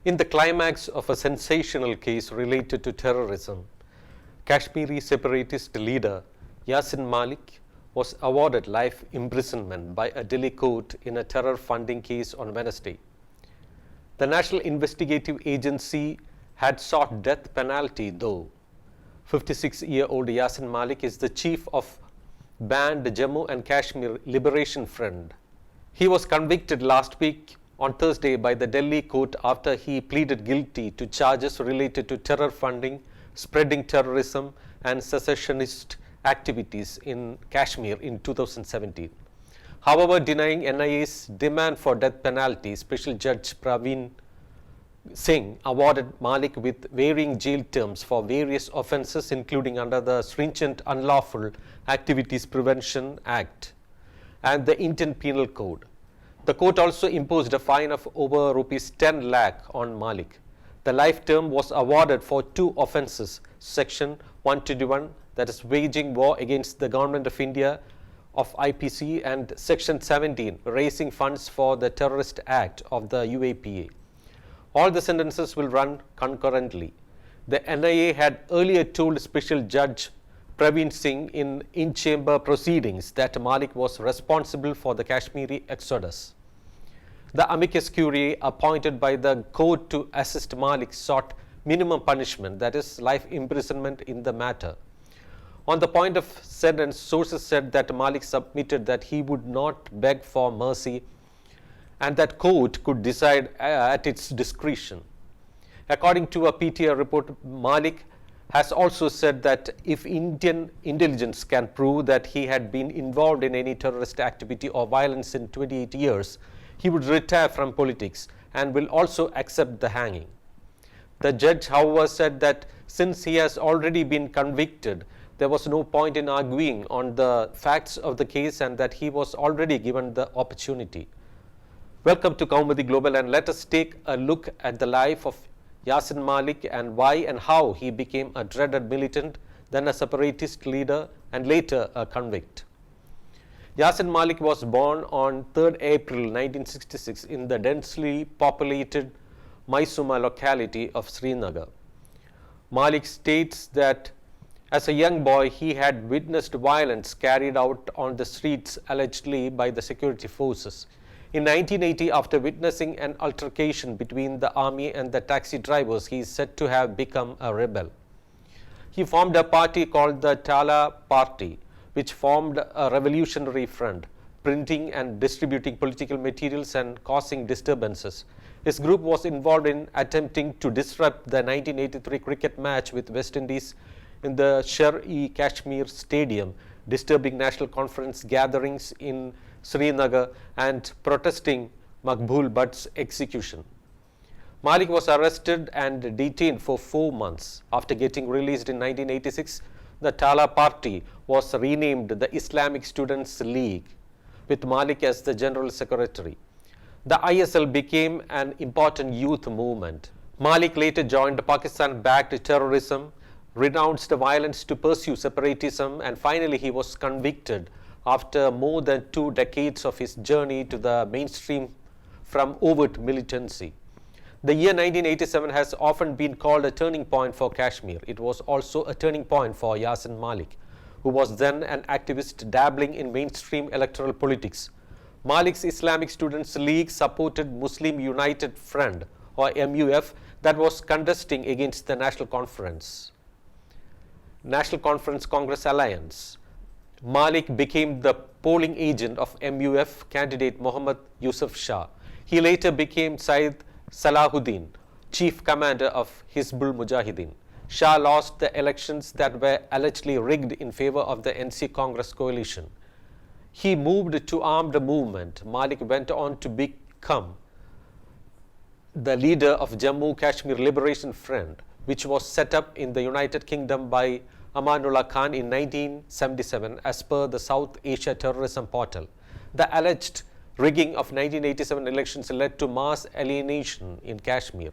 In the climax of a sensational case related to terrorism, Kashmiri separatist leader Yasin Malik was awarded life imprisonment by a Delhi court in a terror funding case on Wednesday. The National Investigative Agency had sought death penalty, though. 56-year-old Yasin Malik is the chief of banned Jammu and Kashmir Liberation Front. He was convicted last week on Thursday by the Delhi court after he pleaded guilty to charges related to terror funding, spreading terrorism, and secessionist activities in Kashmir in 2017. However, denying NIA's demand for death penalty, Special Judge Praveen Singh awarded Malik with varying jail terms for various offences, including under the stringent Unlawful Activities Prevention Act and the Indian Penal Code. The court also imposed a fine of over rupees 10 lakh on Malik. The life term was awarded for two offences, Section 121, that is waging war against the Government of India of IPC, and Section 17, raising funds for the Terrorist Act of the UAPA. All the sentences will run concurrently. The NIA had earlier told Special Judge Praveen Singh in in-chamber proceedings that Malik was responsible for the Kashmiri exodus. The amicus curiae appointed by the court to assist Malik sought minimum punishment, that is, life imprisonment in the matter. On the point of sentence, sources said that Malik submitted that he would not beg for mercy and that court could decide at its discretion. According to a PTI report, Malik has also said that if Indian intelligence can prove that he had been involved in any terrorist activity or violence in 28 years, he would retire from politics and will also accept the hanging. The judge, however, said that since he has already been convicted, there was no point in arguing on the facts of the case and that he was already given the opportunity. Welcome to Kaumudy Global, and let us take a look at the life of Yasin Malik and why and how he became a dreaded militant, then a separatist leader, and later a convict. Yasin Malik was born on 3rd April 1966 in the densely populated Maisuma locality of Srinagar. Malik states that as a young boy he had witnessed violence carried out on the streets allegedly by the security forces. In 1980, after witnessing an altercation between the army and the taxi drivers, he is said to have become a rebel. He formed a party called the Tala Party, which formed a revolutionary front, printing and distributing political materials and causing disturbances. His group was involved in attempting to disrupt the 1983 cricket match with West Indies in the Sher-e-Kashmir Stadium, disturbing National Conference gatherings in Srinagar and protesting Maqbool Butt's execution. Malik was arrested and detained for 4 months. After getting released in 1986, the Tala Party was renamed the Islamic Students League, with Malik as the General Secretary. The ISL became an important youth movement. Malik later joined Pakistan-backed terrorism, renounced violence to pursue separatism, and finally he was convicted after more than 2 decades of his journey to the mainstream from overt militancy. The year 1987 has often been called a turning point for Kashmir. It was also a turning point for Yasin Malik, who was then an activist dabbling in mainstream electoral politics. Malik's Islamic Students League supported Muslim United Front, or MUF, that was contesting against the National Conference Congress Alliance. Malik became the polling agent of MUF candidate Muhammad Yusuf Shah. He later became Syed Salahuddin, chief commander of Hizbul Mujahideen. Shah lost the elections that were allegedly rigged in favor of the NC Congress coalition. He moved to armed movement. Malik went on to become the leader of Jammu Kashmir Liberation Front, which was set up in the United Kingdom by Amanullah Khan in 1977 as per the South Asia Terrorism Portal. The alleged rigging of 1987 elections led to mass alienation in Kashmir.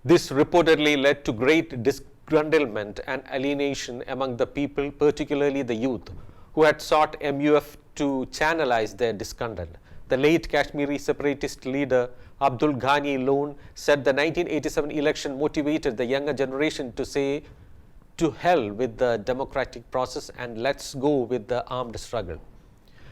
This reportedly led to great disgruntlement and alienation among the people, particularly the youth, who had sought MUF to channelize their discontent. The late Kashmiri separatist leader Abdul Ghani Lone said the 1987 election motivated the younger generation to say to hell with the democratic process and let's go with the armed struggle.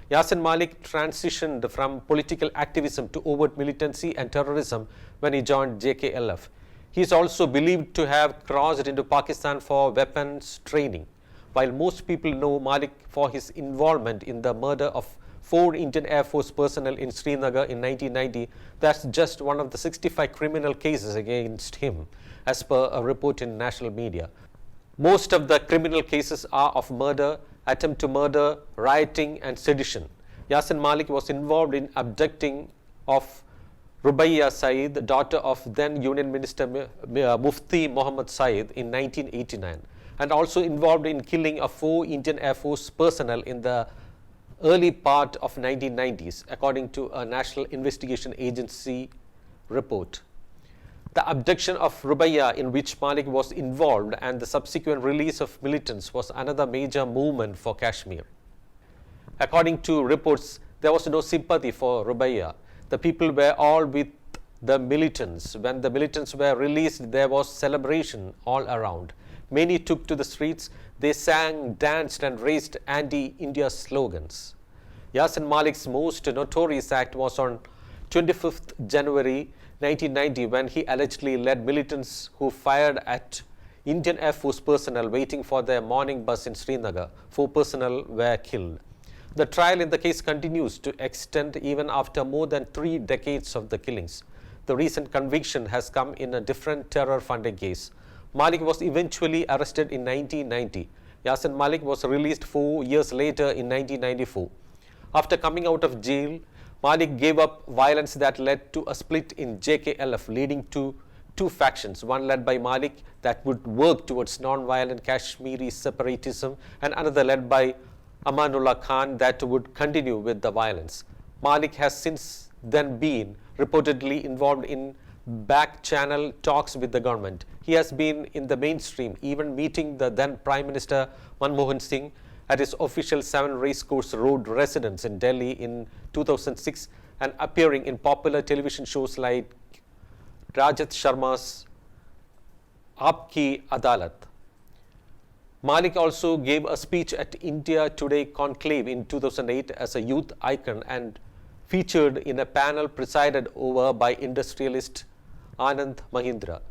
Yasin Malik transitioned from political activism to overt militancy and terrorism when he joined JKLF. He is also believed to have crossed into Pakistan for weapons training. While most people know Malik for his involvement in the murder of 4 Indian Air Force personnel in Srinagar in 1990, that's just one of the 65 criminal cases against him, as per a report in national media. Most of the criminal cases are of murder, attempt to murder, rioting and sedition. Yasin Malik was involved in abducting of Rubayya Saeed, daughter of then Union Minister Mufti Muhammad Saeed in 1989, and also involved in killing of 4 Indian Air Force personnel in the early part of 1990s, according to a National Investigation Agency report. The abduction of Rubayya, in which Malik was involved, and the subsequent release of militants was another major movement for Kashmir. According to reports, there was no sympathy for Rubayya. The people were all with the militants. When the militants were released, there was celebration all around. Many took to the streets. They sang, danced and raised anti-India slogans. Yasin Malik's most notorious act was on 25th January 1990 when he allegedly led militants who fired at Indian Air Force personnel waiting for their morning bus in Srinagar. 4 personnel were killed. The trial in the case continues to extend even after more than 3 decades of the killings. The recent conviction has come in a different terror funding case. Malik was eventually arrested in 1990. Yasin Malik was released 4 years later in 1994. After coming out of jail, Malik gave up violence that led to a split in JKLF, leading to 2 factions, one led by Malik that would work towards non-violent Kashmiri separatism and another led by Amanullah Khan that would continue with the violence. Malik has since then been reportedly involved in back-channel talks with the government. He has been in the mainstream, even meeting the then Prime Minister Manmohan Singh at his official 7 Racecourse Road residence in Delhi in 2006 and appearing in popular television shows like Rajat Sharma's Aapki Adalat. Malik also gave a speech at India Today conclave in 2008 as a youth icon and featured in a panel presided over by industrialist Anand Mahindra.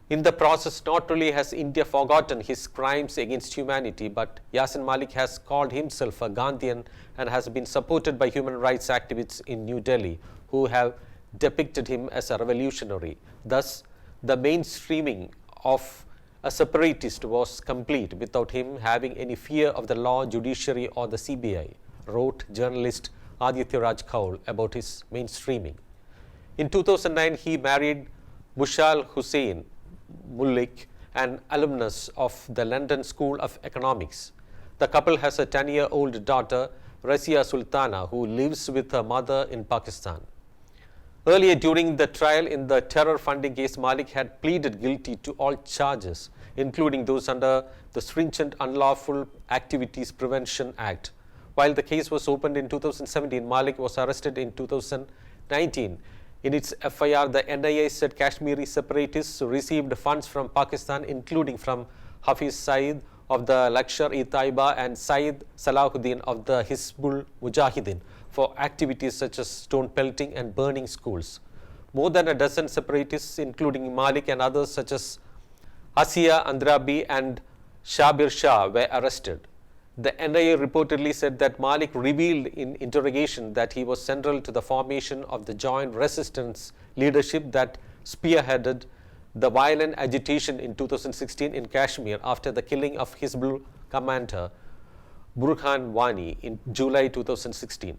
In the process, not only has India forgotten his crimes against humanity, but Yasin Malik has called himself a Gandhian and has been supported by human rights activists in New Delhi who have depicted him as a revolutionary. Thus, the mainstreaming of a separatist was complete without him having any fear of the law, judiciary or the CBI, wrote journalist Aditya Raj Kaul about his mainstreaming. In 2009, he married Bushal Hussain Mullik, an alumnus of the London School of Economics. The couple has a 10-year-old daughter, Razia Sultana, who lives with her mother in Pakistan. Earlier during the trial in the terror funding case, Malik had pleaded guilty to all charges, including those under the stringent Unlawful Activities Prevention Act. While the case was opened in 2017, Malik was arrested in 2019. In its FIR, the NIA said Kashmiri separatists received funds from Pakistan, including from Hafiz Saeed of the Lashkar-e-Taiba and Saeed Salahuddin of the Hizbul Mujahideen for activities such as stone pelting and burning schools. More than a dozen separatists, including Malik and others such as Asiya Andrabi and Shabir Shah, were arrested. The NIA reportedly said that Malik revealed in interrogation that he was central to the formation of the joint resistance leadership that spearheaded the violent agitation in 2016 in Kashmir after the killing of Hizbul commander Burhan Wani in July 2016.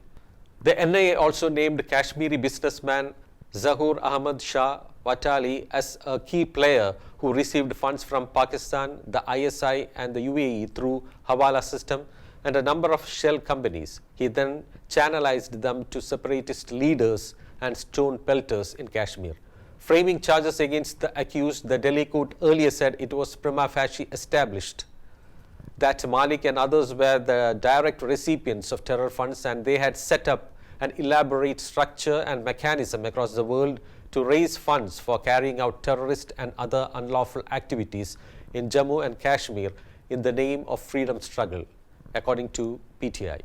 The NIA also named Kashmiri businessman Zahur Ahmad Shah Watali as a key player who received funds from Pakistan, the ISI and the UAE through Hawala system and a number of shell companies. He then channelized them to separatist leaders and stone pelters in Kashmir. Framing charges against the accused, the Delhi court earlier said it was prima facie established that Malik and others were the direct recipients of terror funds and they had set up an elaborate structure and mechanism across the world to raise funds for carrying out terrorist and other unlawful activities in Jammu and Kashmir in the name of freedom struggle, according to PTI.